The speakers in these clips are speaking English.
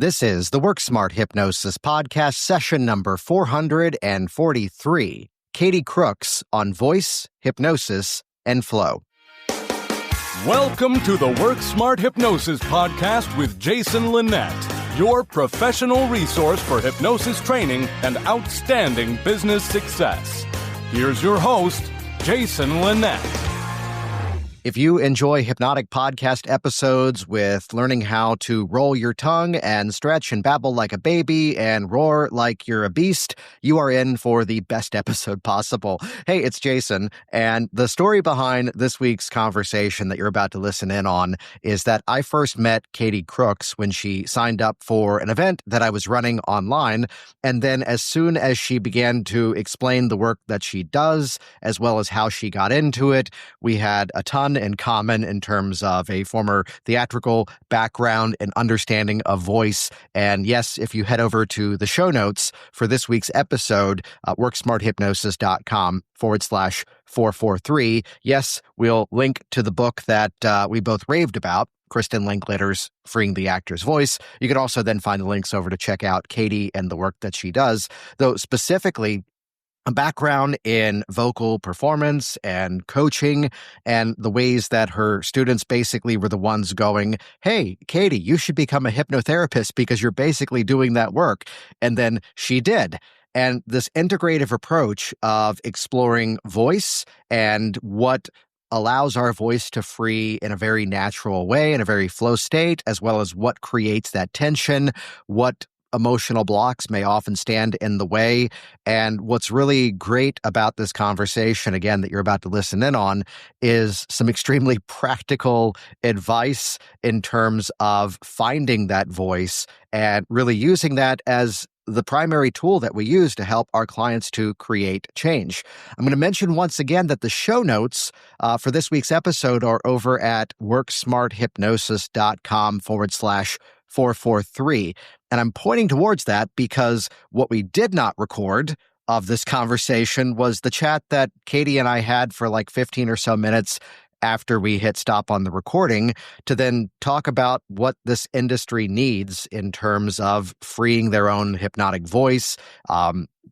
This is the Work Smart Hypnosis podcast, session number 443. Katie Crooks on voice, hypnosis, and flow. Welcome to the Work Smart Hypnosis podcast with Jason Linett, your professional resource for hypnosis training and outstanding business success. Here's your host, Jason Linett. If you enjoy hypnotic podcast episodes with learning how to roll your tongue and stretch and babble like a baby and roar like you're a beast, you are in for the best episode possible. Hey, it's Jason, and the story behind this week's conversation that you're about to listen in on is that I first met Katie Crooks when she signed up for an event that I was running online, and then as soon as she began to explain the work that she does, as well as how she got into it, we had a ton in common in terms of a former theatrical background and understanding of voice. And yes, if you head over to the show notes for this week's episode, worksmarthypnosis.com/443, yes, we'll link to the book that we both raved about, Kristen Linklater's Freeing the Actor's Voice. You can also then find the links over to check out Katie and the work that she does, though specifically a background in vocal performance and coaching and the ways that her students basically were the ones going, hey, Katie, you should become a hypnotherapist because you're basically doing that work. And then she did. And this integrative approach of exploring voice and what allows our voice to free in a very natural way, in a very flow state, as well as what creates that tension, what emotional blocks may often stand in the way. And what's really great about this conversation, again, that you're about to listen in on, is some extremely practical advice in terms of finding that voice and really using that as the primary tool that we use to help our clients to create change. I'm going to mention once again that the show notes for this week's episode are over at worksmarthypnosis.com/443. And I'm pointing towards that because what we did not record of this conversation was the chat that Katie and I had for like 15 or so minutes after we hit stop on the recording to then talk about what this industry needs in terms of freeing their own hypnotic voice,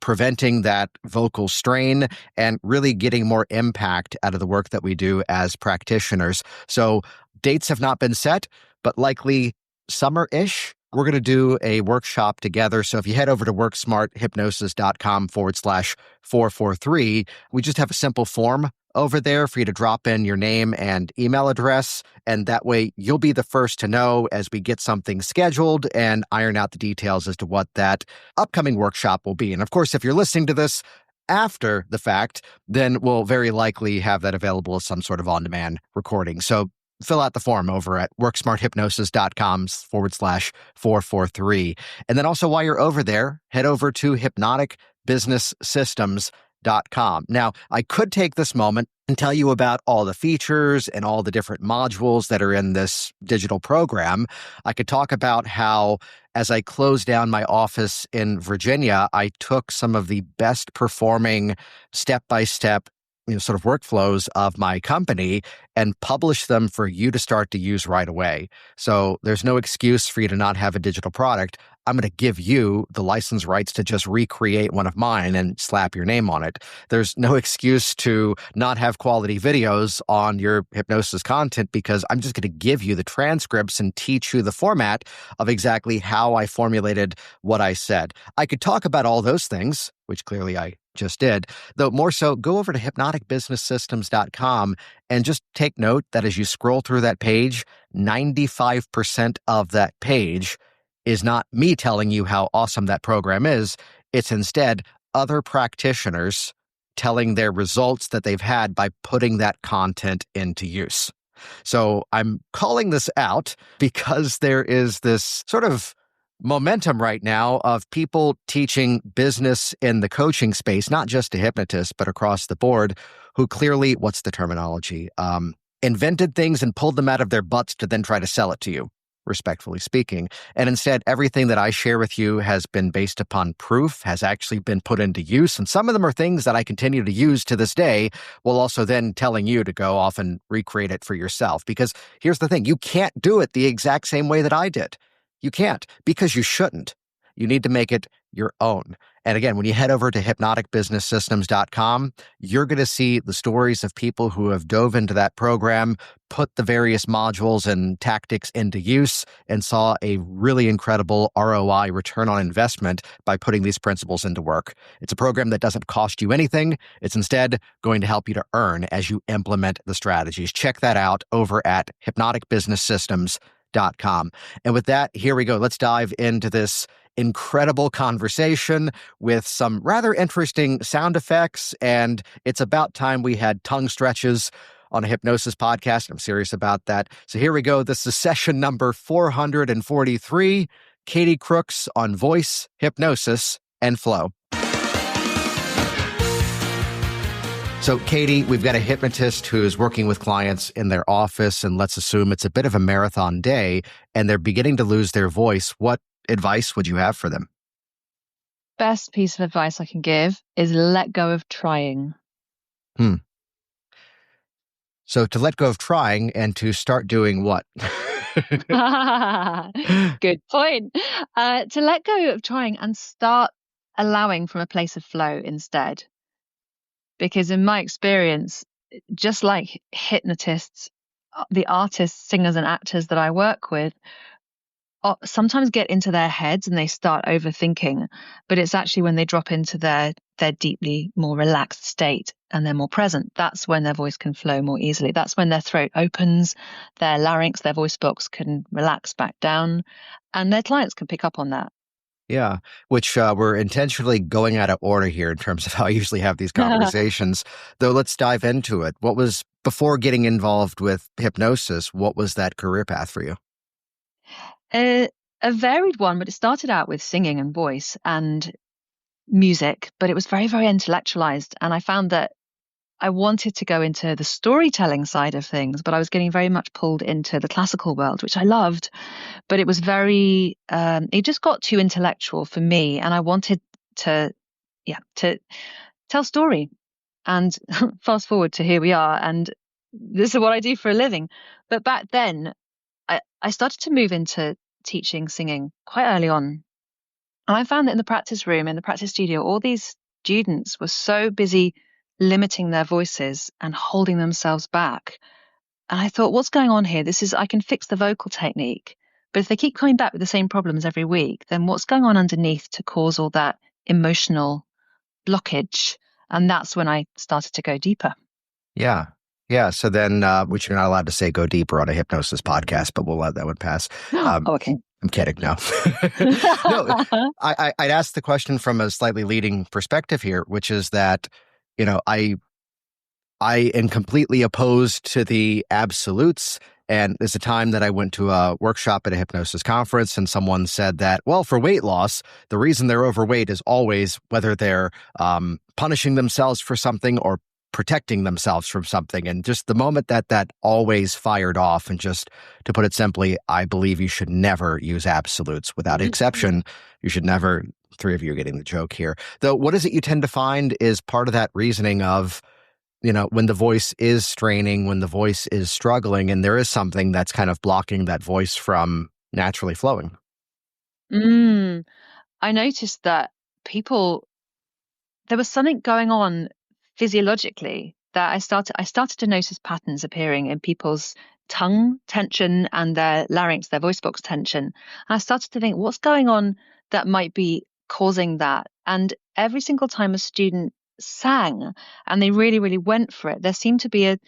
preventing that vocal strain, and really getting more impact out of the work that we do as practitioners. So dates have not been set, but likely summer-ish. We're going to do a workshop together. So if you head over to worksmarthypnosis.com/443, we just have a simple form over there for you to drop in your name and email address. And that way you'll be the first to know as we get something scheduled and iron out the details as to what that upcoming workshop will be. And of course, if you're listening to this after the fact, then we'll very likely have that available as some sort of on-demand recording. So fill out the form over at worksmarthypnosis.com/443. And then also while you're over there, head over to hypnoticbusinesssystems.com. Now, I could take this moment and tell you about all the features and all the different modules that are in this digital program. I could talk about how, as I closed down my office in Virginia, I took some of the best performing step-by-step sort of workflows of my company and publish them for you to start to use right away. So there's no excuse for you to not have a digital product. I'm going to give you the license rights to just recreate one of mine and slap your name on it. There's no excuse to not have quality videos on your hypnosis content because I'm just going to give you the transcripts and teach you the format of exactly how I formulated what I said. I could talk about all those things, which clearly I just did, though more so go over to hypnoticbusinesssystems.com and just take note that as you scroll through that page, 95% of that page is not me telling you how awesome that program is. It's instead other practitioners telling their results that they've had by putting that content into use. So I'm calling this out because there is this sort of momentum right now of people teaching business in the coaching space, not just to hypnotists, but across the board, who clearly, what's the terminology, invented things and pulled them out of their butts to then try to sell it to you, respectfully speaking. And instead, everything that I share with you has been based upon proof, has actually been put into use. And some of them are things that I continue to use to this day, while also then telling you to go off and recreate it for yourself. Because here's the thing, you can't do it the exact same way that I did. You can't, because you shouldn't. You need to make it your own. And again, when you head over to hypnoticbusinesssystems.com, you're going to see the stories of people who have dove into that program, put the various modules and tactics into use, and saw a really incredible ROI, return on investment, by putting these principles into work. It's a program that doesn't cost you anything. It's instead going to help you to earn as you implement the strategies. Check that out over at hypnoticbusinesssystems.com. And with that, here we go. Let's dive into this incredible conversation with some rather interesting sound effects. And it's about time we had tongue stretches on a hypnosis podcast. I'm serious about that. So here we go. This is session number 443, Katie Crooks on voice, hypnosis, and flow. So, Katie, we've got a hypnotist who is working with clients in their office, and let's assume it's a bit of a marathon day, and they're beginning to lose their voice. What advice would you have for them? Best piece of advice I can give is let go of trying. So to let go of trying and to start doing what? Good point. To let go of trying and start allowing from a place of flow instead. Because in my experience, just like hypnotists, the artists, singers, and actors that I work with sometimes get into their heads and they start overthinking, but it's actually when they drop into their deeply more relaxed state and they're more present, that's when their voice can flow more easily. That's when their throat opens, their larynx, their voice box can relax back down, and their clients can pick up on that. Yeah, which we're intentionally going out of order here in terms of how I usually have these conversations, though let's dive into it. What was, before getting involved with hypnosis, what was that career path for you? A varied one, but it started out with singing and voice and music, but it was very, very intellectualized. And I found that I wanted to go into the storytelling side of things, but I was getting very much pulled into the classical world, which I loved. But it was very, it just got too intellectual for me. And I wanted to tell story. And fast forward to here we are. And this is what I do for a living. But back then, I started to move into teaching singing quite early on. And I found that in the practice room, in the practice studio, all these students were so busy limiting their voices and holding themselves back. And I thought, what's going on here? I can fix the vocal technique. But if they keep coming back with the same problems every week, then what's going on underneath to cause all that emotional blockage? And that's when I started to go deeper. Yeah. Yeah. So then, which you're not allowed to say go deeper on a hypnosis podcast, but we'll let that one pass. Okay. I'm kidding. No. No, I'd ask the question from a slightly leading perspective here, which is that, I am completely opposed to the absolutes. And there's a time that I went to a workshop at a hypnosis conference and someone said that, well, for weight loss, the reason they're overweight is always whether they're punishing themselves for something or protecting themselves from something. And just the moment that always fired off, and just to put it simply, I believe you should never use absolutes without exception. You should never, three of you are getting the joke here. Though, what is it you tend to find is part of that reasoning of, when the voice is straining, when the voice is struggling, and there is something that's kind of blocking that voice from naturally flowing? I noticed that there was something going on physiologically that I started to notice patterns appearing in people's tongue tension and their larynx, their voice box tension. And I started to think, what's going on that might be causing that? And every single time a student sang and they really, really went for it, there seemed to be a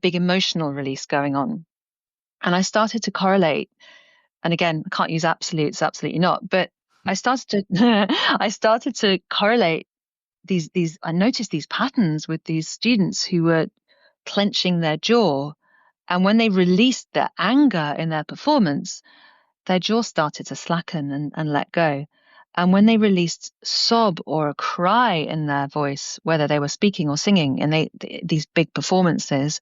big emotional release going on. And I started to correlate. And again, I can't use absolutes, absolutely not. But I started to correlate I noticed these patterns with these students who were clenching their jaw. And when they released their anger in their performance, their jaw started to slacken and let go. And when they released sob or a cry in their voice, whether they were speaking or singing in these big performances,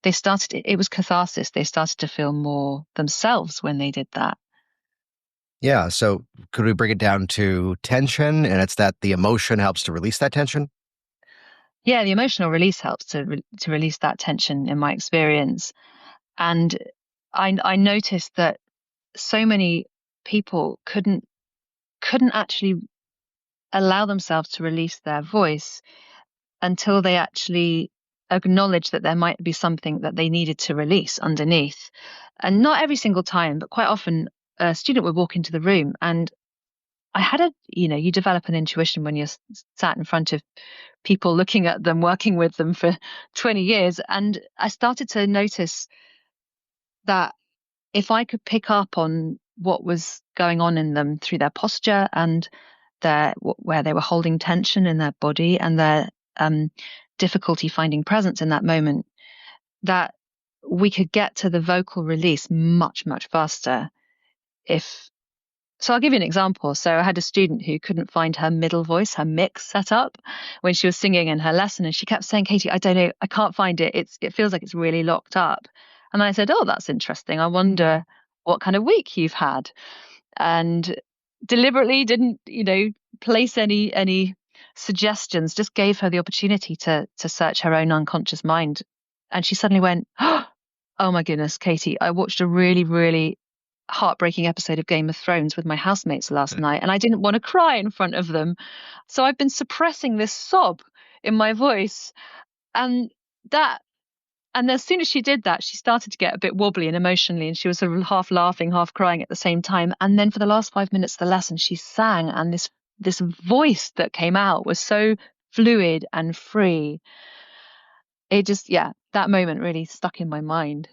it was catharsis. They started to feel more themselves when they did that. Yeah. So could we bring it down to tension? And it's that the emotion helps to release that tension? Yeah, the emotional release helps to release that tension in my experience. And I noticed that so many people couldn't actually allow themselves to release their voice until they actually acknowledged that there might be something that they needed to release underneath. And not every single time, but quite often a student would walk into the room, and I had you develop an intuition when you're sat in front of people, looking at them, working with them for 20 years. And I started to notice that if I could pick up on what was going on in them through their posture and where they were holding tension in their body and their difficulty finding presence in that moment, that we could get to the vocal release much, much faster. So I'll give you an example. So I had a student who couldn't find her middle voice, her mix set up when she was singing in her lesson. And she kept saying, Katie, I don't know, I can't find it. It feels like it's really locked up. And I said, oh, that's interesting. I wonder what kind of week you've had. And deliberately didn't, place any suggestions, just gave her the opportunity to search her own unconscious mind. And she suddenly went, oh my goodness, Katie, I watched a really, really heartbreaking episode of Game of Thrones with my housemates last night, and I didn't want to cry in front of them. So I've been suppressing this sob in my voice. And as soon as she did that, she started to get a bit wobbly and emotionally, and she was sort of half laughing, half crying at the same time. And then for the last 5 minutes of the lesson, she sang, and this voice that came out was so fluid and free. It just, that moment really stuck in my mind.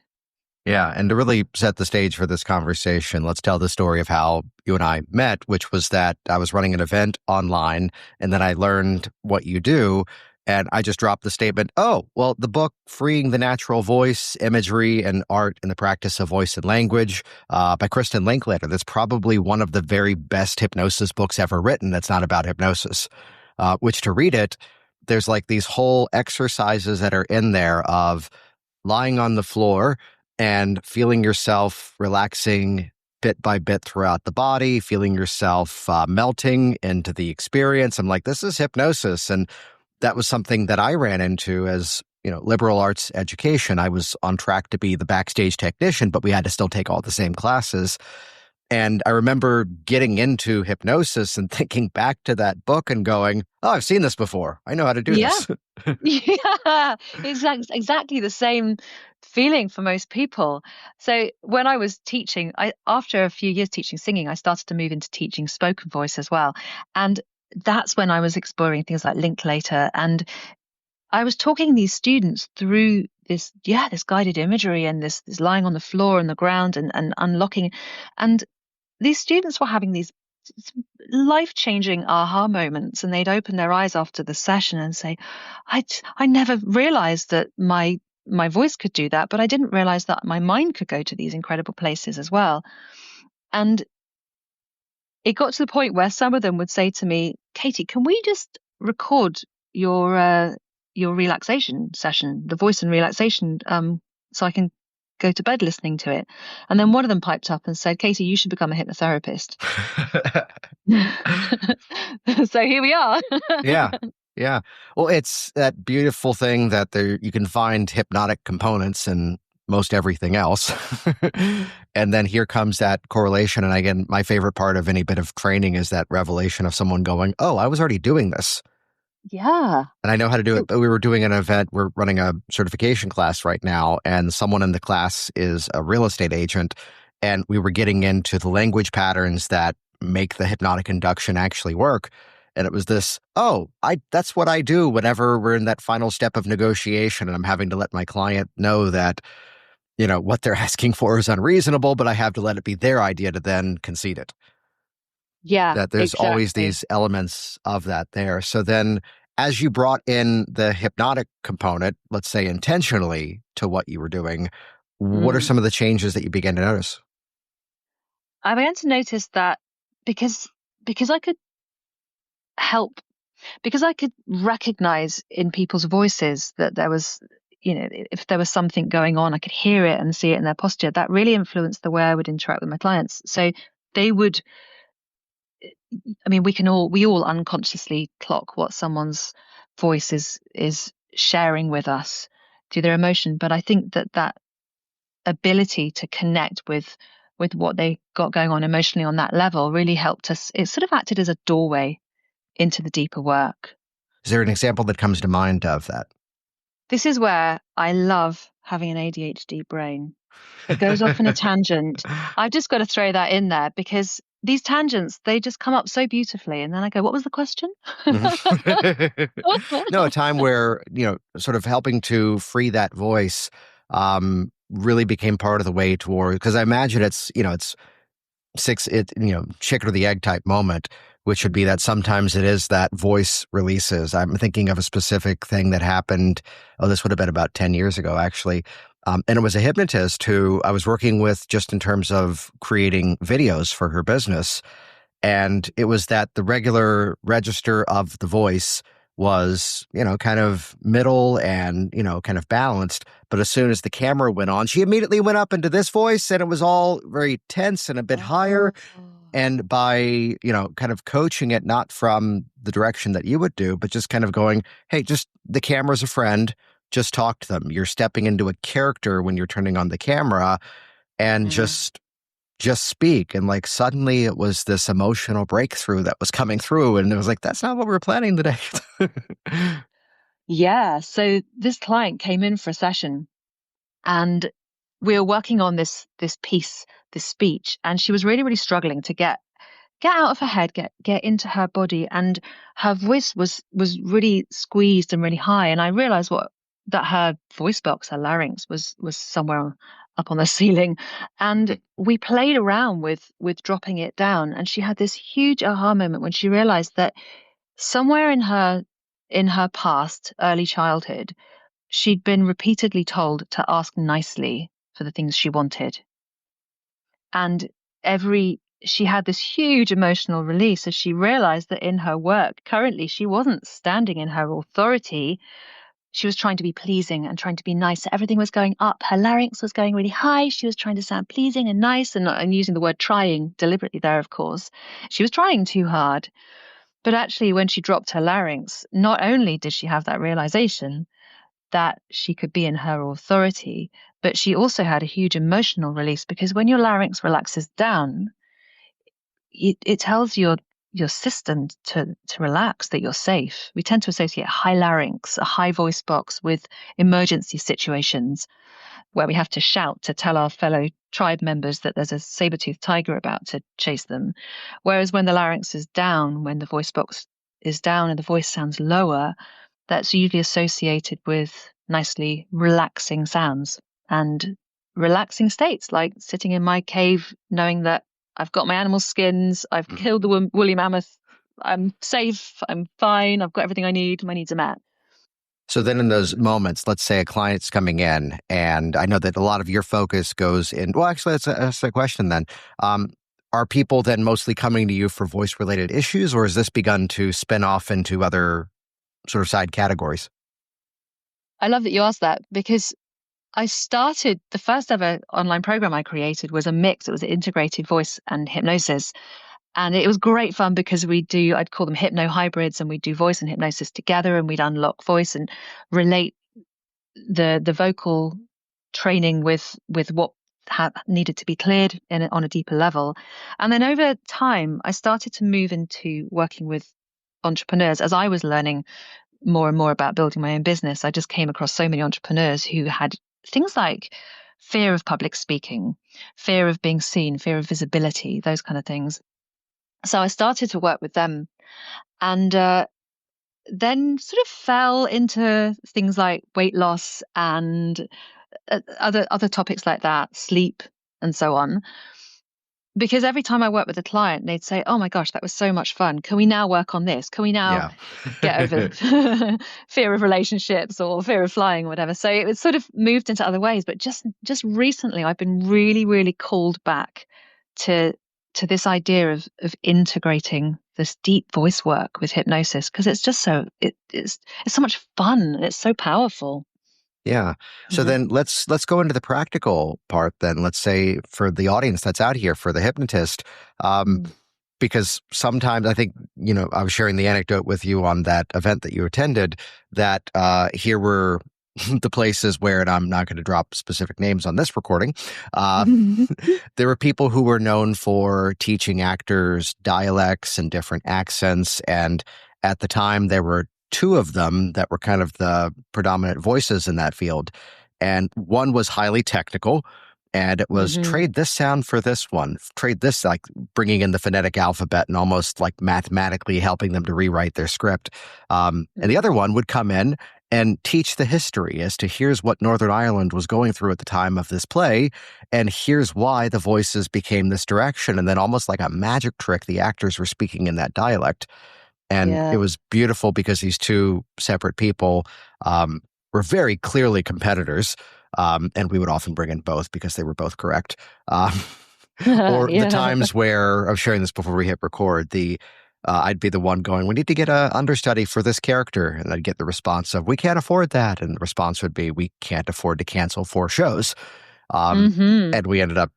Yeah. And to really set the stage for this conversation, let's tell the story of how you and I met, which was that I was running an event online, and then I learned what you do. And I just dropped the statement, oh, well, the book, Freeing the Natural Voice, Imagery and Art in the Practice of Voice and Language by Kristen Linklater. That's probably one of the very best hypnosis books ever written that's not about hypnosis, which to read it, there's like these whole exercises that are in there of lying on the floor and feeling yourself relaxing bit by bit throughout the body, feeling yourself melting into the experience. I'm like, this is hypnosis. And that was something that I ran into as, liberal arts education. I was on track to be the backstage technician, but we had to still take all the same classes. And I remember getting into hypnosis and thinking back to that book and going, oh, I've seen this before. I know how to do this. Yeah, exactly the same feeling for most people. So when I was teaching, after a few years teaching singing, I started to move into teaching spoken voice as well. And that's when I was exploring things like Linklater. And I was talking these students through this guided imagery and this lying on the floor and the ground and unlocking. And these students were having these life-changing aha moments, and they'd open their eyes after the session and say, I never realized that my voice could do that, but I didn't realize that my mind could go to these incredible places as well. And it got to the point where some of them would say to me, Katie, can we just record your relaxation session, the voice and relaxation, so I can go to bed listening to it? And then one of them piped up and said, Katie, you should become a hypnotherapist. So here we are. Yeah. Well, it's that beautiful thing that you can find hypnotic components in most everything else. And then here comes that correlation. And again, my favorite part of any bit of training is that revelation of someone going, oh, I was already doing this. Yeah. And I know how to do it. But we were doing an event. We're running a certification class right now. And someone in the class is a real estate agent. And we were getting into the language patterns that make the hypnotic induction actually work. And it was this, that's what I do whenever we're in that final step of negotiation. And I'm having to let my client know that, what they're asking for is unreasonable, but I have to let it be their idea to then concede it. Yeah. That there's always these elements of that there. So then as you brought in the hypnotic component, let's say intentionally to what you were doing, what are some of the changes that you began to notice? I began to notice that because I could help, because I could recognize in people's voices that there was, if there was something going on, I could hear it and see it in their posture. That really influenced the way I would interact with my clients. So they would, we all unconsciously clock what someone's voice is sharing with us through their emotion. But I think that ability to connect with with what they got going on emotionally on that level really helped us. It sort of acted as a doorway into the deeper work. Is there an example that comes to mind of that? This is where I love having an ADHD brain that goes off in a tangent. I've just got to throw that in there because these tangents, they just come up so beautifully. And then I go, what was the question? No, a time where, sort of helping to free that voice really became part of the way toward, because I imagine it's chicken or the egg type moment, which would be that sometimes it is that voice releases. I'm thinking of a specific thing that happened. Oh, this would have been about 10 years ago, actually. And it was a hypnotist who I was working with just in terms of creating videos for her business. And it was that the regular register of the voice was, kind of middle and, kind of balanced. But as soon as the camera went on, she immediately went up into this voice and it was all very tense and a bit higher. And by, kind of coaching it, not from the direction that you would do, but just kind of going, hey, just the camera's a friend, just talk to them. You're stepping into a character when you're turning on the camera and just speak. And like suddenly it was this emotional breakthrough that was coming through. And it was like, that's not what we were planning today. Yeah. So this client came in for a session and we were working on this piece, this speech, and she was really, really struggling to get out of her head, get into her body, and her voice was really squeezed and really high. And I realized that her voice box, her larynx, was somewhere up on the ceiling. And we played around with dropping it down, and she had this huge aha moment when she realized that somewhere in her past, early childhood, she'd been repeatedly told to ask nicely for the things she wanted. And she had this huge emotional release as she realized that in her work, currently, she wasn't standing in her authority. She was trying to be pleasing and trying to be nice. Everything was going up. Her larynx was going really high. She was trying to sound pleasing and nice, and using the word trying deliberately there, of course. She was trying too hard. But actually, when she dropped her larynx, not only did she have that realization that she could be in her authority, but she also had a huge emotional release, because when your larynx relaxes down, it tells your system to relax, that you're safe. We tend to associate high larynx, a high voice box, with emergency situations where we have to shout to tell our fellow tribe members that there's a saber-toothed tiger about to chase them. Whereas when the larynx is down, when the voice box is down and the voice sounds lower, that's usually associated with nicely relaxing sounds and relaxing states, like sitting in my cave knowing that I've got my animal skins, I've killed the woolly mammoth, I'm safe, I'm fine, I've got everything I need, my needs are met. So then in those moments, let's say a client's coming in, and I know that a lot of your focus goes in, well, actually, that's a question then. Are people then mostly coming to you for voice-related issues, or has this begun to spin off into other sort of side categories? I love that you asked that, because I started, the first ever online program I created was a mix. It was integrated voice and hypnosis. And it was great fun because I'd call them hypno hybrids, and we'd do voice and hypnosis together, and we'd unlock voice and relate the vocal training with what needed to be cleared on a deeper level. And then over time, I started to move into working with entrepreneurs as I was learning more and more about building my own business. I just came across so many entrepreneurs who had things like fear of public speaking, fear of being seen, fear of visibility, those kind of things. So I started to work with them, and then sort of fell into things like weight loss and other topics like that, sleep and so on. Because every time I work with a client, they'd say, oh my gosh, that was so much fun. Can we now work on this? Can we now get over fear of relationships or fear of flying or whatever? So it was sort of moved into other ways. But just recently, I've been really, really called back to this idea of integrating this deep voice work with hypnosis, because it's just it's so much fun and it's so powerful. Yeah. So then let's go into the practical part then. Let's say for the audience that's out here, for the hypnotist, because sometimes I think, I was sharing the anecdote with you on that event that you attended, that here were the places where, and I'm not going to drop specific names on this recording, there were people who were known for teaching actors dialects and different accents. And at the time, there were two of them that were kind of the predominant voices in that field. And one was highly technical, and it was trade this sound for this one, trade this, like bringing in the phonetic alphabet and almost like mathematically helping them to rewrite their script. And the other one would come in and teach the history as to here's what Northern Ireland was going through at the time of this play, and here's why the voices became this direction. And then almost like a magic trick, the actors were speaking in that dialect. And it was beautiful because these two separate people were very clearly competitors. And we would often bring in both because they were both correct. Or the times where, I was sharing this before we hit record, I'd be the one going, we need to get an understudy for this character. And I'd get the response of, we can't afford that. And the response would be, we can't afford to cancel 4 shows. And we ended up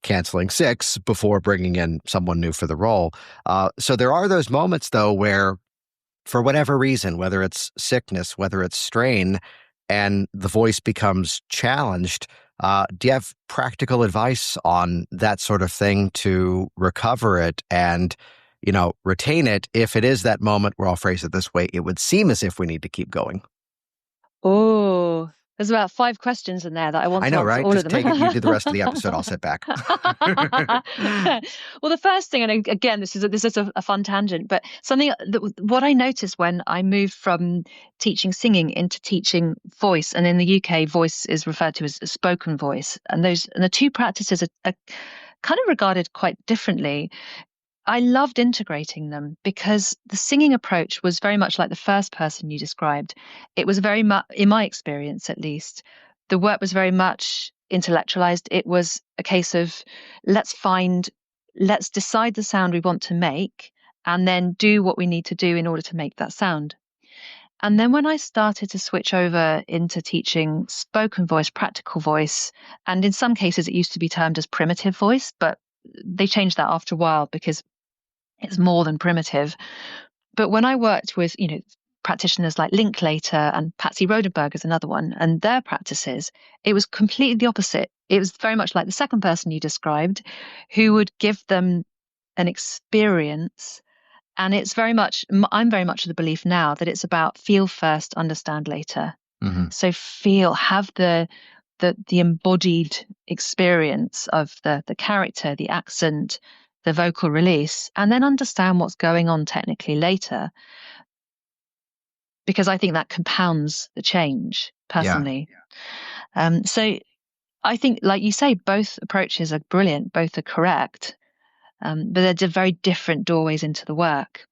canceling 6 before bringing in someone new for the role. So there are those moments, though, where for whatever reason, whether it's sickness, whether it's strain, and the voice becomes challenged, do you have practical advice on that sort of thing to recover it and, retain it if it is that moment where, I'll phrase it this way, it would seem as if we need to keep going? Oh, there's about 5 questions in there that I want to answer right? all Just of them. take it. You do the rest of the episode. I'll sit back. Well, the first thing, and again, this is a fun tangent, but what I noticed when I moved from teaching singing into teaching voice, and in the UK, voice is referred to as a spoken voice, and the two practices are kind of regarded quite differently. I loved integrating them because the singing approach was very much like the first person you described. It was very much, in my experience at least, the work was very much intellectualized. It was a case of let's decide the sound we want to make and then do what we need to do in order to make that sound. And then when I started to switch over into teaching spoken voice, practical voice, and in some cases it used to be termed as primitive voice, but they changed that after a while because it's more than primitive. But when I worked with, practitioners like Linklater and Patsy Rodenberg is another one, and their practices, it was completely the opposite. It was very much like the second person you described, who would give them an experience. And I'm very much of the belief now that it's about feel first, understand later. So have the embodied experience of the character, the accent, the vocal release, and then understand what's going on technically later. Because I think that compounds the change, personally. Yeah. So I think, like you say, both approaches are brilliant, both are correct, but they're very different doorways into the work.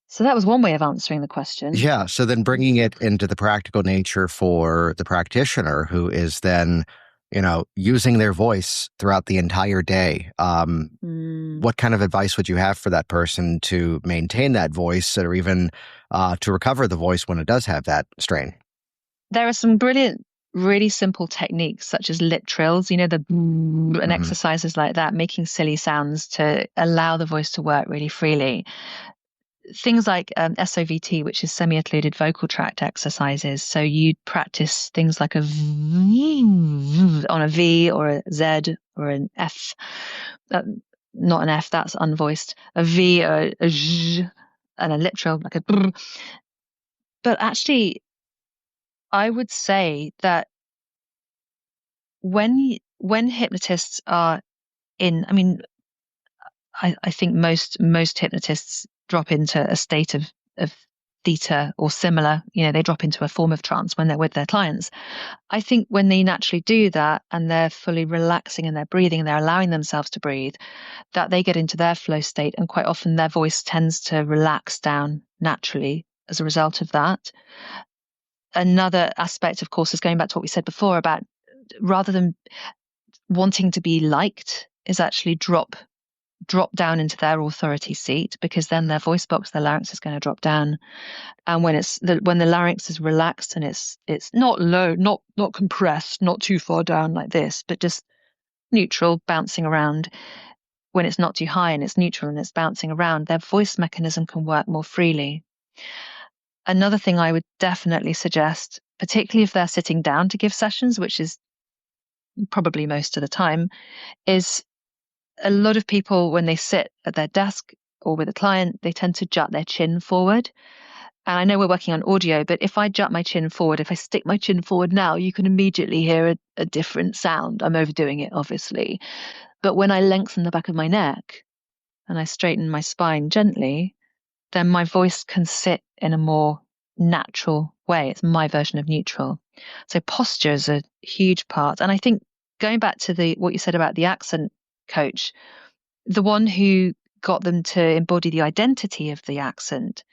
So that was one way of answering the question. Yeah. So then bringing it into the practical nature for the practitioner who is then, using their voice throughout the entire day. What kind of advice would you have for that person to maintain that voice or even to recover the voice when it does have that strain? There are some brilliant, really simple techniques such as lip trills, and exercises like that, making silly sounds to allow the voice to work really freely. Things like SOVT, which is semi-occluded vocal tract exercises. So you'd practice things like a V on a V or a Z or an F. Not an F, that's unvoiced. A V or a Z and a lip trill, like a brr. But actually, I would say that when hypnotists are in, I think most hypnotists drop into a state of theta or similar, they drop into a form of trance when they're with their clients. I think when they naturally do that and they're fully relaxing and they're breathing and they're allowing themselves to breathe, that they get into their flow state, and quite often their voice tends to relax down naturally as a result of that. Another aspect, of course, is going back to what we said before about rather than wanting to be liked, is actually drop down into their authority seat, because then their voice box, their larynx is going to drop down. And when the larynx is relaxed and it's not low, not compressed, not too far down like this, but just neutral, bouncing around. When it's not too high and it's neutral and it's bouncing around, their voice mechanism can work more freely. Another thing I would definitely suggest particularly if they're sitting down to give sessions, which is probably most of the time, is a lot of people, when they sit at their desk or with a client, they tend to jut their chin forward. And I know we're working on audio, but if I jut my chin forward, if I stick my chin forward now, you can immediately hear a different sound. I'm overdoing it, obviously. But when I lengthen the back of my neck and I straighten my spine gently, then my voice can sit in a more natural way. It's my version of neutral. So posture is a huge part. And I think going back to what you said about the accent coach, the one who got them to embody the identity of the accent,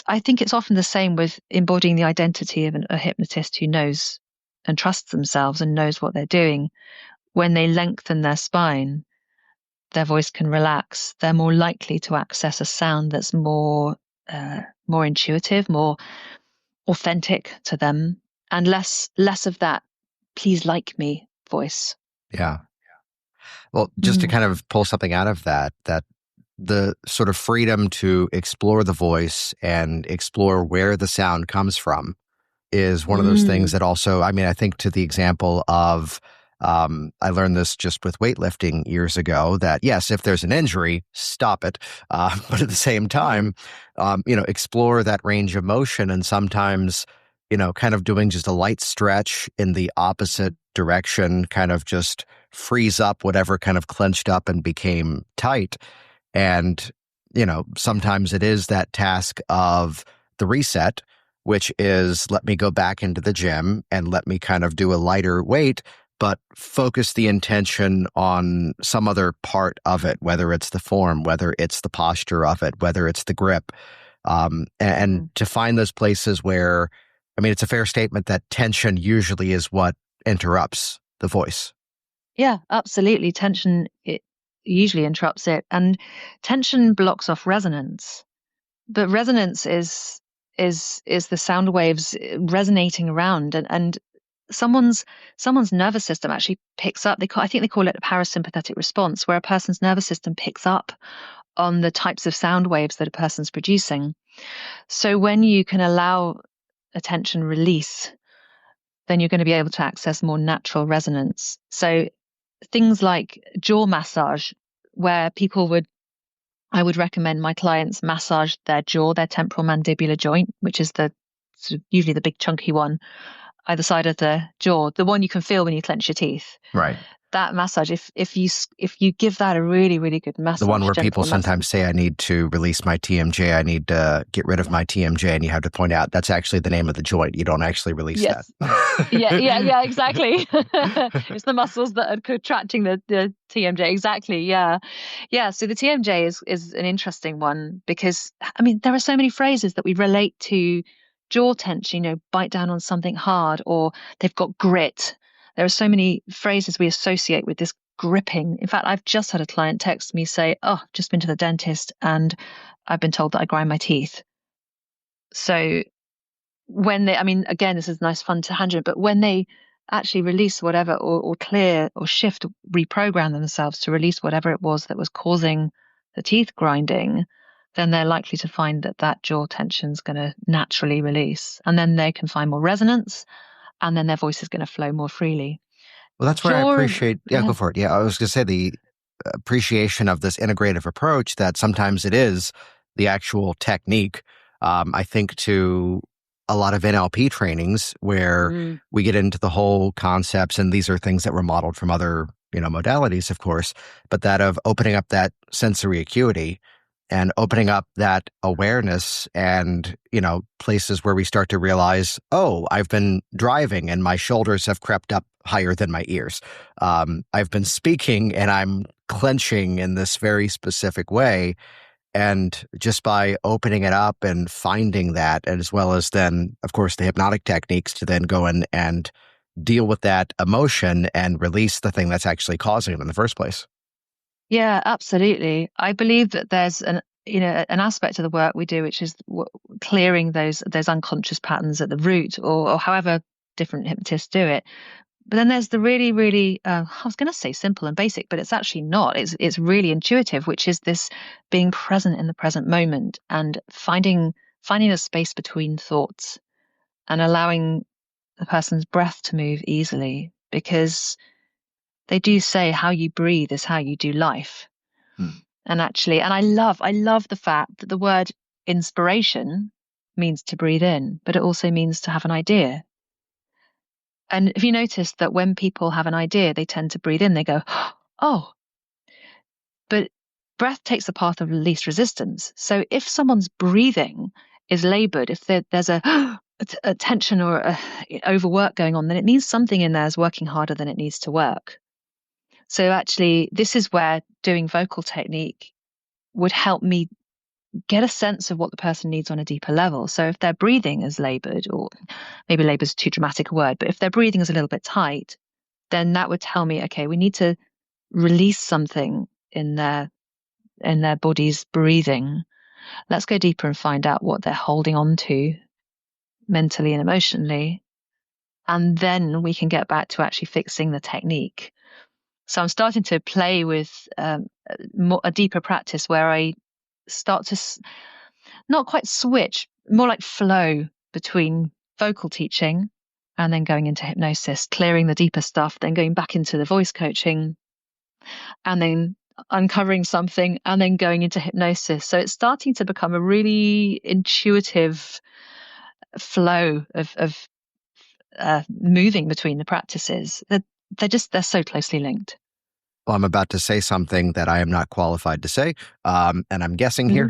I think it's often the same with embodying the identity of a hypnotist who knows and trusts themselves and knows what they're doing. When they lengthen their spine, their voice can relax. They're more likely to access a sound that's more intuitive, more authentic to them, and less of that "please like me" voice. Yeah. Well, just to kind of pull something out of that the sort of freedom to explore the voice and explore where the sound comes from is one of those things that also, I mean, I think to the example of, I learned this just with weightlifting years ago, that yes, if there's an injury, stop it. But at the same time, explore that range of motion, and sometimes, kind of doing just a light stretch in the opposite direction, kind of just frees up whatever kind of clenched up and became tight. And, sometimes it is that task of the reset, which is let me go back into the gym and let me kind of do a lighter weight, but focus the intention on some other part of it, whether it's the form, whether it's the posture of it, whether it's the grip. And to find those places where, I mean, it's a fair statement that tension usually is what interrupts the voice. Yeah, absolutely. Tension, it usually interrupts it. And tension blocks off resonance. But resonance is the sound waves resonating around, and someone's nervous system actually picks up. I think they call it a parasympathetic response, where a person's nervous system picks up on the types of sound waves that a person's producing. So when you can allow a tension release, then you're going to be able to access more natural resonance. So things like jaw massage, where I would recommend my clients massage their jaw, their temporal mandibular joint, which is usually the big chunky one, either side of the jaw, the one you can feel when you clench your teeth. Right. That massage, if you give that a really, really good massage. The one where people sometimes say, I need to release my TMJ, I need to get rid of my TMJ, and you have to point out that's actually the name of the joint. You don't actually release that. Yeah, exactly. It's the muscles that are contracting the TMJ. Exactly. Yeah. So the TMJ is an interesting one because, I mean, there are so many phrases that we relate to jaw tension, bite down on something hard, or they've got grit. There are so many phrases we associate with this gripping. In fact, I've just had a client text me say, "Oh, just been to the dentist and I've been told that I grind my teeth." So when again, this is nice fun tangent, but when they actually release whatever or clear or shift, reprogram themselves to release whatever it was that was causing the teeth grinding, then they're likely to find that jaw tension is going to naturally release. And then they can find more resonance, and then their voice is going to flow more freely. Well, that's where I appreciate, go for it. Yeah, I was going to say the appreciation of this integrative approach, that sometimes it is the actual technique. I think to a lot of NLP trainings where we get into the whole concepts, and these are things that were modeled from other, modalities, of course, but that of opening up that sensory acuity and opening up that awareness and, places where we start to realize, oh, I've been driving and my shoulders have crept up higher than my ears. I've been speaking and I'm clenching in this very specific way. And just by opening it up and finding that, as well as then, of course, the hypnotic techniques to then go in and deal with that emotion and release the thing that's actually causing it in the first place. Yeah, absolutely. I believe that there's an aspect of the work we do, which is clearing those unconscious patterns at the root, or however different hypnotists do it. But then there's the really, really, I was going to say simple and basic, but it's actually not. It's really intuitive, which is this being present in the present moment and finding a space between thoughts. and allowing the person's breath to move easily, because they do say how you breathe is how you do life. And actually, and I love the fact that the word inspiration means to breathe in, but it also means to have an idea. And if you notice that when people have an idea, they tend to breathe in, they go, oh, but breath takes the path of least resistance. So if someone's breathing is labored, if there's a tension or overwork going on, then it means something in there is working harder than it needs to work. So actually, this is where doing vocal technique would help me get a sense of what the person needs on a deeper level. So if their breathing is labored, or maybe labor is too dramatic a word, but if their breathing is a little bit tight, then that would tell me, okay, we need to release something in their body's breathing. Let's go deeper and find out what they're holding on to mentally and emotionally. And then we can get back to actually fixing the technique. So I'm starting to play with a deeper practice where I start to not quite switch, more like flow between vocal teaching and then going into hypnosis, clearing the deeper stuff, then going back into the voice coaching, and then uncovering something, and then going into hypnosis. So it's starting to become a really intuitive flow of moving between the practices. They're so closely linked. Well, I'm about to say something that I am not qualified to say, and I'm guessing here.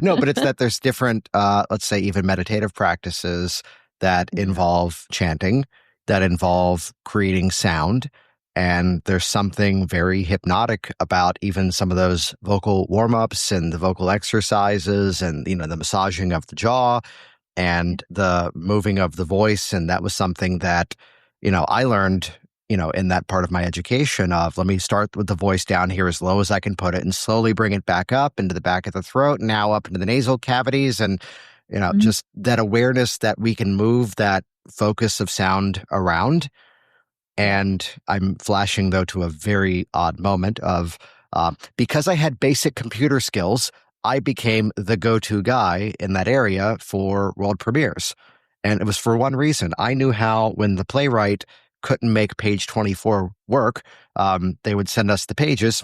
No, but it's that there's different, let's say, even meditative practices that involve chanting, that involve creating sound. And there's something very hypnotic about even some of those vocal warm-ups and the vocal exercises and, the massaging of the jaw and the moving of the voice. And that was something that, I learned in that part of my education of, let me start with the voice down here as low as I can put it and slowly bring it back up into the back of the throat, and now up into the nasal cavities. And, just that awareness that we can move that focus of sound around. And I'm flashing, though, to a very odd moment of, because I had basic computer skills, I became the go-to guy in that area for world premieres. And it was for one reason. I knew how, when the playwright couldn't make page 24 work, they would send us the pages,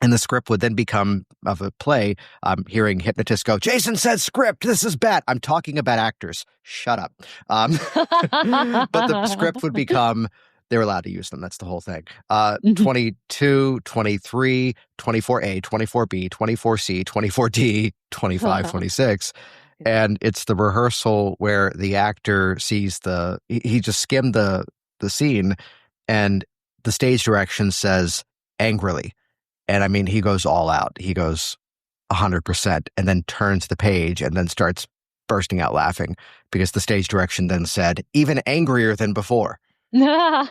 and the script would then become of a play. I'm hearing hypnotists go, Jason said script, this is bad. I'm talking about actors. Shut up. But the script would become, they're allowed to use them. That's the whole thing. 22, 23, 24A, 24B, 24C, 24D, 25, 26. And it's the rehearsal where the actor sees he just skimmed the scene, and the stage direction says angrily. And I mean, he goes all out. He goes 100%, and then turns the page and then starts bursting out laughing because the stage direction then said even angrier than before. He goes,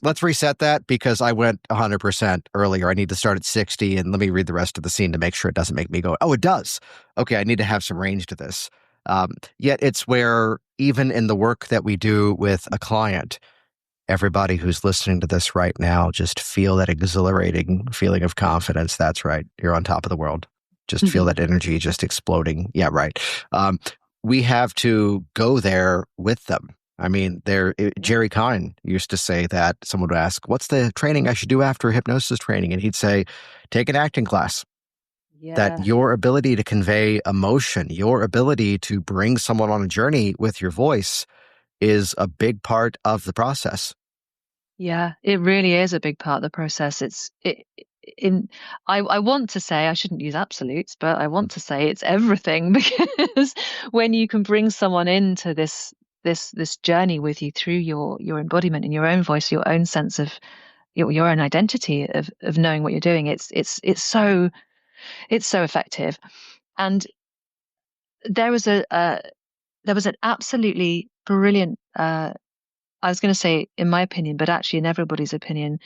let's reset that because I went 100% earlier. I need to start at 60, and let me read the rest of the scene to make sure it doesn't make me go, oh, it does. Okay, I need to have some range to this. Yet it's where, even in the work that we do with a client, everybody who's listening to this right now, just feel that exhilarating feeling of confidence. That's right. You're on top of the world. Just feel that energy just exploding. Yeah, right. We have to go there with them. I mean, Jerry Kine used to say that someone would ask, what's the training I should do after hypnosis training? And he'd say, take an acting class. Yeah. That your ability to convey emotion, your ability to bring someone on a journey with your voice is a big part of the process. Yeah, it really is a big part of the process. I want to say, I shouldn't use absolutes, but I want to say it's everything, because when you can bring someone into this journey with you through your embodiment and your own voice, your own sense of your own identity of knowing what you're doing, it's so effective. And there was an absolutely brilliant, I was going to say in my opinion, but actually in everybody's opinion,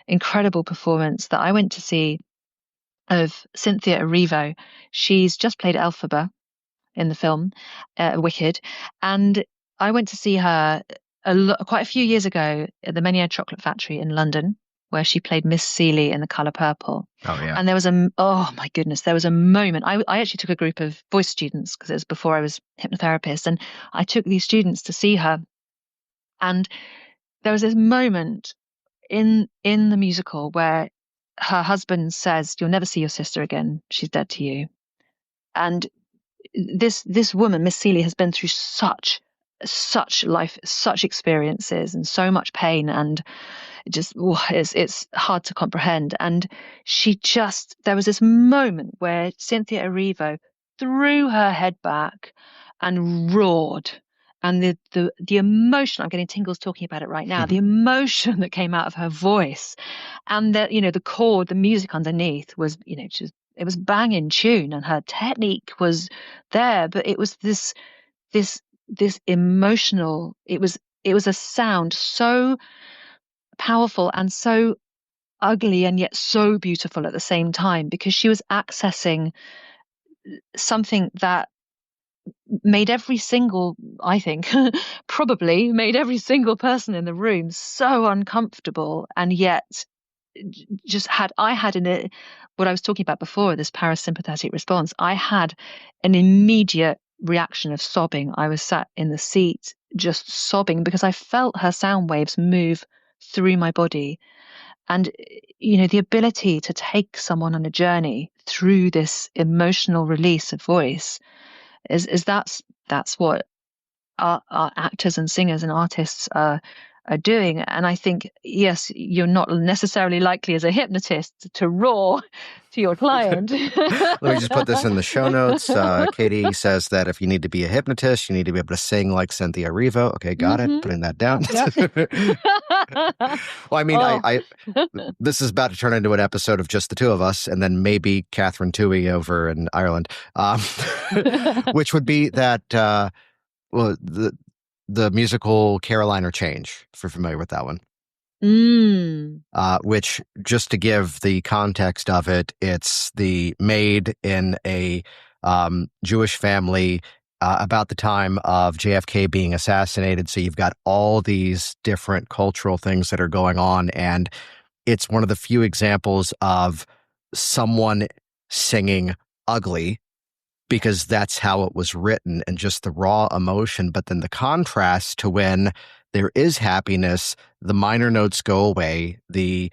incredible performance that I went to see of Cynthia Erivo. She's just played Elphaba in the film Wicked, and I went to see her quite a few years ago at the Menier Chocolate Factory in London, where she played Miss Seeley in The Color Purple. Oh, yeah. And there was oh my goodness, there was a moment. I actually took a group of voice students because it was before I was hypnotherapist, and I took these students to see her. And there was this moment in the musical where her husband says, "You'll never see your sister again. She's dead to you." And this woman, Miss Seeley, has been through such life, such experiences, and so much pain, and it's hard to comprehend. And there was this moment where Cynthia Erivo threw her head back and roared. And the emotion, I'm getting tingles talking about it right now, the emotion that came out of her voice, and the chord, the music underneath was, it was bang in tune, and her technique was there, but it was this emotional, it was a sound so powerful and so ugly and yet so beautiful at the same time, because she was accessing something that made every single, I think, probably made every single person in the room so uncomfortable, and yet I had what I was talking about before, this parasympathetic response. I had an immediate reaction of sobbing. I was sat in the seat just sobbing because I felt her sound waves move through my body. And, the ability to take someone on a journey through this emotional release of voice that's what our actors and singers and artists are doing. And I think, yes, you're not necessarily likely as a hypnotist to roar to your client. Let me just put this in the show notes. Katie says that if you need to be a hypnotist, you need to be able to sing like Cynthia Erivo. Okay, got it. Putting that down. Well, I mean, I this is about to turn into an episode of just the two of us, and then maybe Catherine Toohey over in Ireland, which would be that, well, the musical Caroline or Change, if you're familiar with that one. Which, just to give the context of it, it's made in a Jewish family about the time of JFK being assassinated. So you've got all these different cultural things that are going on, and it's one of the few examples of someone singing ugly, because that's how it was written, and just the raw emotion. But then the contrast to when there is happiness, the minor notes go away, the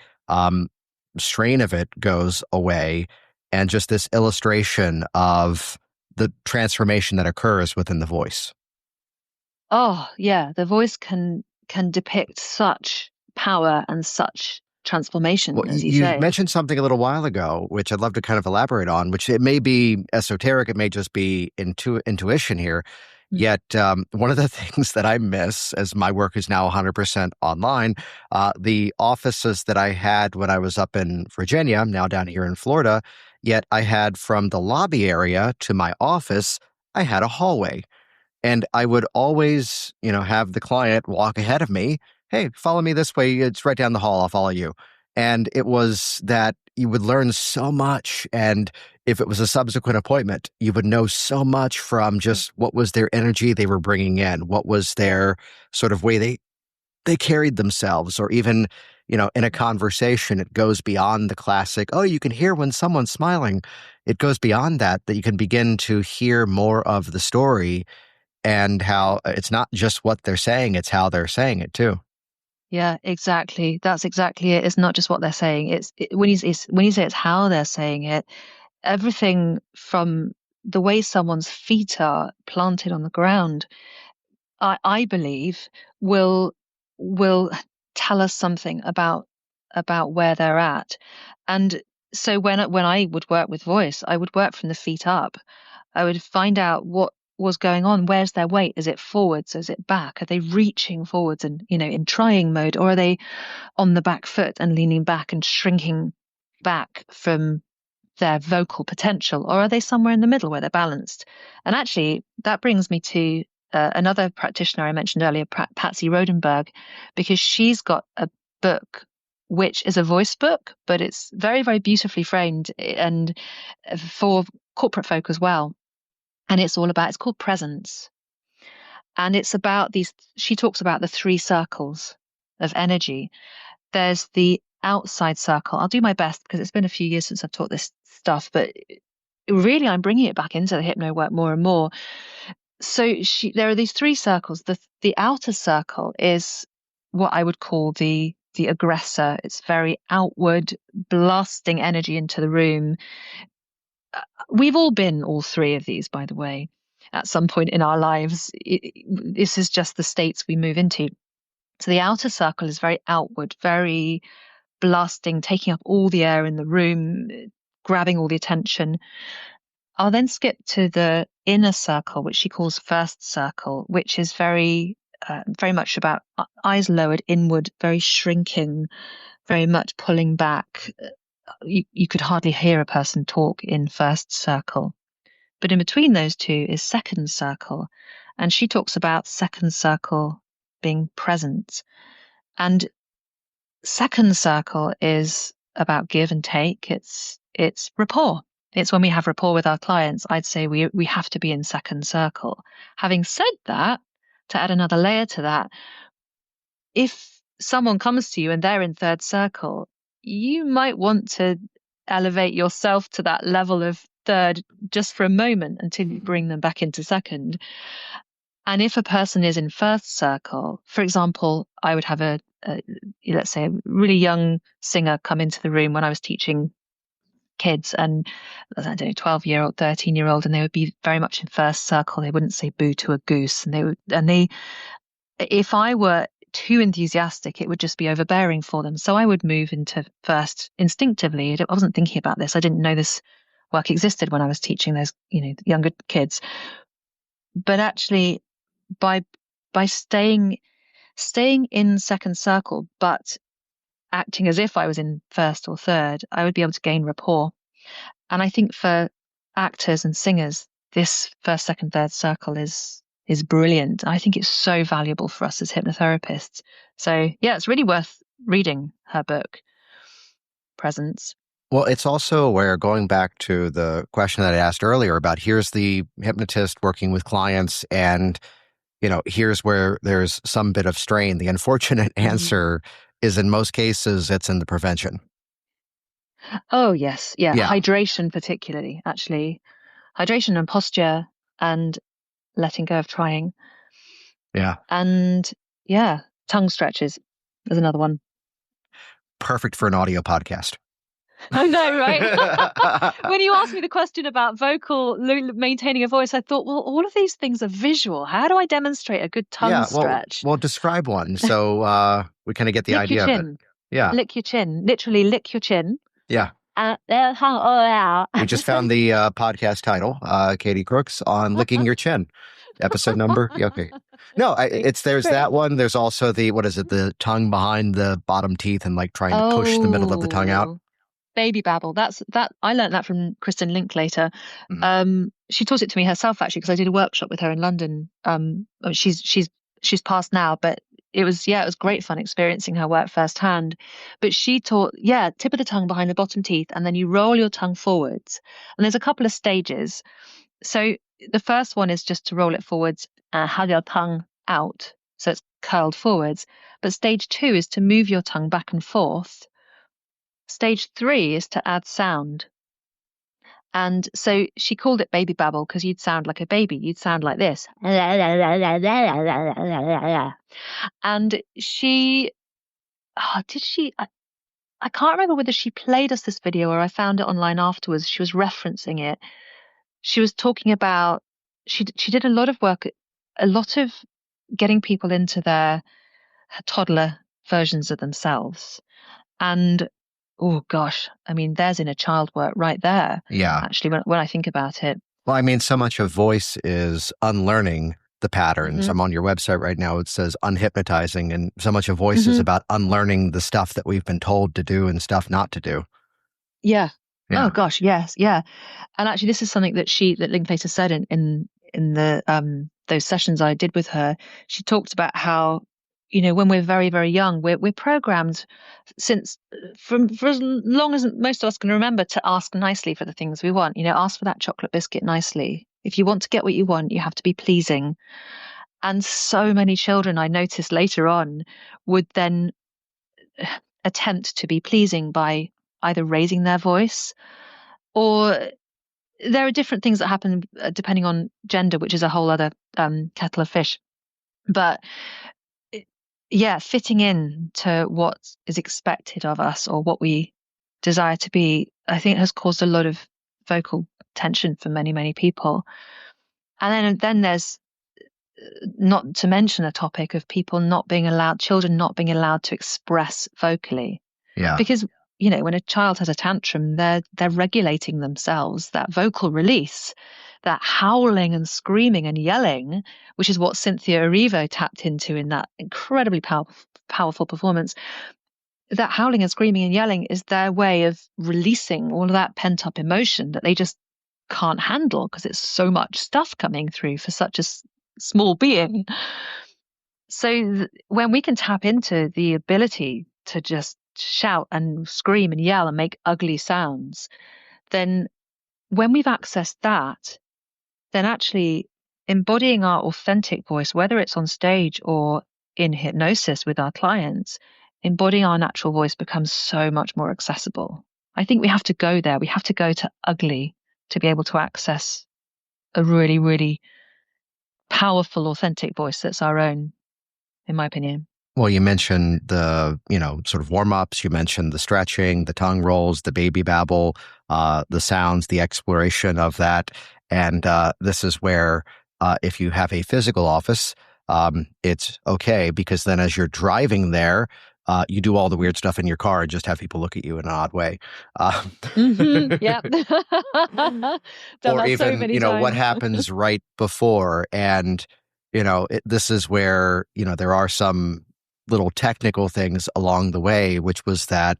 strain of it goes away, and just this illustration of the transformation that occurs within the voice. Oh, yeah. The voice can depict such power and such transformation, Well, as you you say. mentioned something a little while ago, which I'd love to kind of elaborate on, which it may be esoteric, it may just be intuition here. Yet one of the things that I miss, as my work is now 100% online, the offices that I had when I was up in Virginia, I'm now down here in Florida, yet I had from the lobby area to my office, I had a hallway. And I would always, have the client walk ahead of me. Hey, follow me this way. It's right down the hall. I'll follow you. And it was that you would learn so much. And if it was a subsequent appointment, you would know so much from just what was their energy they were bringing in, what was their sort of way they carried themselves, or even, in a conversation, it goes beyond the classic, oh, you can hear when someone's smiling. It goes beyond that you can begin to hear more of the story, and how it's not just what they're saying, it's how they're saying it too. Yeah, exactly. That's exactly it. It's not just what they're saying. When you say it's how they're saying it, everything from the way someone's feet are planted on the ground, I believe will tell us something about where they're at. And so when I would work with voice, I would work from the feet up. I would find out what was going on. Where's their weight? Is it forwards? Is it back? Are they reaching forwards and, in trying mode, or are they on the back foot and leaning back and shrinking back from their vocal potential? Or are they somewhere in the middle where they're balanced? And actually, that brings me to another practitioner I mentioned earlier, Patsy Rodenberg, because she's got a book which is a voice book, but it's very, very beautifully framed and for corporate folk as well. And it's called Presence. And it's about she talks about the 3 circles of energy. There's the outside circle. I'll do my best because it's been a few years since I've taught this stuff, but really I'm bringing it back into the hypno work more and more. So there are these three circles. The outer circle is what I would call the aggressor. It's very outward, blasting energy into the room. We've all been all three of these, by the way, at some point in our lives. This is just the states we move into. So the outer circle is very outward, very blasting, taking up all the air in the room, grabbing all the attention. I'll then skip to the inner circle, which she calls first circle, which is very much about eyes lowered inward, very shrinking, very much pulling back. You could hardly hear a person talk in first circle. But in between those two is second circle. And she talks about second circle being present. And second circle is about give and take. It's rapport. It's when we have rapport with our clients. I'd say we have to be in second circle. Having said that, to add another layer to that, if someone comes to you and they're in third circle, you might want to elevate yourself to that level of third just for a moment until you bring them back into second. And if a person is in first circle, for example, I would have let's say a really young singer come into the room when I was teaching kids, and I don't know, 12-year-old, 13-year-old, and they would be very much in first circle. They wouldn't say boo to a goose, and if I were too enthusiastic, it would just be overbearing for them. So I would move into first instinctively. I wasn't thinking about this. I didn't know this work existed when I was teaching those, younger kids. But actually, by staying in second circle, but acting as if I was in first or third, I would be able to gain rapport. And I think for actors and singers, this first, second, third circle is brilliant. I think it's so valuable for us as hypnotherapists. So yeah, it's really worth reading her book, Presence. Well, it's also where, going back to the question that I asked earlier about, here's the hypnotist working with clients, and here's where there's some bit of strain. The unfortunate answer is, in most cases, it's in the prevention. Oh, yes. Yeah. Hydration, particularly, actually. Hydration and posture and letting go of trying. Yeah. And tongue stretches is another one. Perfect for an audio podcast. I know, right? When you asked me the question about maintaining a voice, I thought, well, all of these things are visual. How do I demonstrate a good tongue stretch? Well, describe one so we kind of get the idea of it. Yeah. Lick your chin. Literally lick your chin. Yeah. We just found the podcast title, Katie Crooks, on licking your chin. Episode number? Yeah, okay. No, there's that one. There's also the tongue behind the bottom teeth and trying to push the middle of the tongue out. Baby babble. I learned that from Kristen Linklater. Mm-hmm. She taught it to me herself, actually, because I did a workshop with her in London. She's passed now, but it was great fun experiencing her work firsthand. But she taught, tip of the tongue behind the bottom teeth, and then you roll your tongue forwards. And there's a couple of stages. So the first one is just to roll it forwards and have your tongue out, so it's curled forwards. But stage 2 is to move your tongue back and forth. Stage 3 is to add sound. And so she called it baby babble because you'd sound like a baby. You'd sound like this. And she, I can't remember whether she played us this video or I found it online afterwards. She was referencing it. She was talking about, she did a lot of work, a lot of getting people into their toddler versions of themselves. And oh gosh, I mean, there's inner child work right there. Yeah. Actually, when I think about it. Well, I mean, so much of voice is unlearning the patterns. I'm on your website right now. It says unhypnotizing, and so much of voice is about unlearning the stuff that we've been told to do and stuff not to do. Yeah. Oh gosh, yes, yeah. And actually, this is something that Linklater said in the those sessions I did with her. She talked about how, when we're very, very young, we're programmed for as long as most of us can remember to ask nicely for the things we want. Ask for that chocolate biscuit nicely. If you want to get what you want, you have to be pleasing. And so many children, I noticed later on, would then attempt to be pleasing by either raising their voice, or there are different things that happen depending on gender, which is a whole other kettle of fish. But yeah, fitting in to what is expected of us or what we desire to be, I think has caused a lot of vocal tension for many, many people. And then there's, not to mention a topic of children not being allowed to express vocally. Yeah. Because, when a child has a tantrum, they're regulating themselves, that vocal release, that howling and screaming and yelling, which is what Cynthia Erivo tapped into in that incredibly powerful performance. That howling and screaming and yelling is their way of releasing all of that pent up emotion that they just can't handle because it's so much stuff coming through for such a small being. So when we can tap into the ability to just shout and scream and yell and make ugly sounds, then when we've accessed that, then actually embodying our authentic voice, whether it's on stage or in hypnosis with our clients, embodying our natural voice becomes so much more accessible. I think we have to go there. We have to go to ugly to be able to access a really, really powerful, authentic voice that's our own, in my opinion. Well, you mentioned the, sort of warm-ups. You mentioned the stretching, the tongue rolls, the baby babble, the sounds, the exploration of that. And this is where if you have a physical office, it's okay, because then as you're driving there, you do all the weird stuff in your car and just have people look at you in an odd way. Yeah. Or even, what happens right before. And, this is where, there are some little technical things along the way, which was that,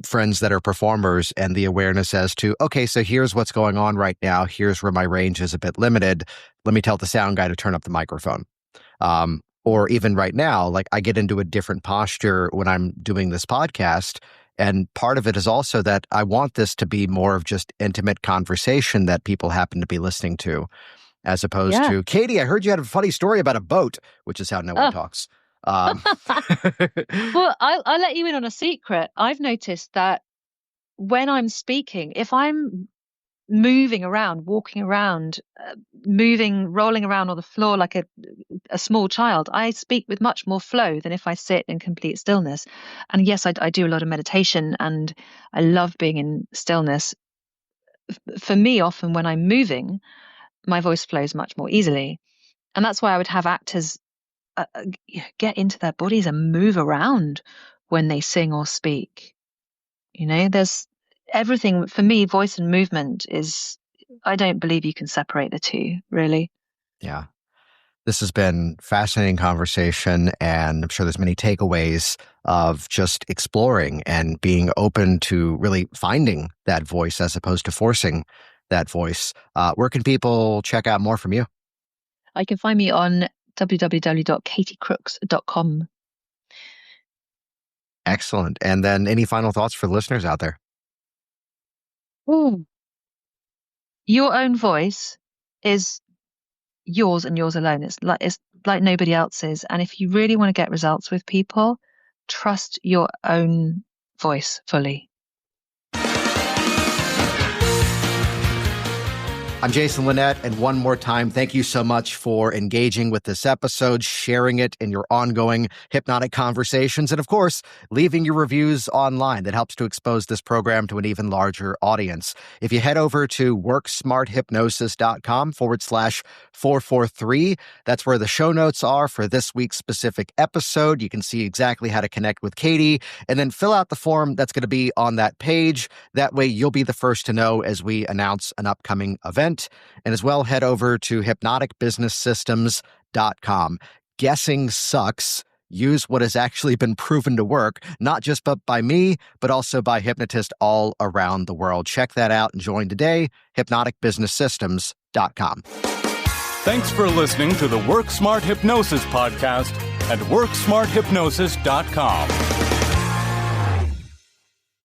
friends that are performers and the awareness as to, okay, so here's what's going on right now. Here's where my range is a bit limited. Let me tell the sound guy to turn up the microphone. Or even right now, like I get into a different posture when I'm doing this podcast. And part of it is also that I want this to be more of just intimate conversation that people happen to be listening to, as opposed to, Katie, I heard you had a funny story about a boat, which is how no one talks. Well, I'll let you in on a secret. I've noticed that when I'm speaking, if I'm moving around, walking around, rolling around on the floor like a small child, I speak with much more flow than if I sit in complete stillness. And yes, I do a lot of meditation and I love being in stillness. For me, often when I'm moving, my voice flows much more easily. And that's why I would have actors get into their bodies and move around when they sing or speak. There's everything for me. Voice and movement is, I don't believe you can separate the two, really. Yeah. This has been fascinating conversation, and I'm sure there's many takeaways of just exploring and being open to really finding that voice as opposed to forcing that voice. Where can people check out more from you? I can find me on www.katiecrooks.com. Excellent. And then any final thoughts for listeners out there? Ooh. Your own voice is yours and yours alone. It's like nobody else's. And if you really want to get results with people, trust your own voice fully. I'm Jason Linett, and one more time, thank you so much for engaging with this episode, sharing it in your ongoing hypnotic conversations, and of course, leaving your reviews online. That helps to expose this program to an even larger audience. If you head over to worksmarthypnosis.com/443, that's where the show notes are for this week's specific episode. You can see exactly how to connect with Katie, and then fill out the form that's going to be on that page. That way, you'll be the first to know as we announce an upcoming event. And as well, head over to hypnoticbusinesssystems.com. Guessing sucks. Use what has actually been proven to work, not just by me, but also by hypnotists all around the world. Check that out and join today, hypnoticbusinesssystems.com. Thanks for listening to the Work Smart Hypnosis podcast at WorkSmartHypnosis.com.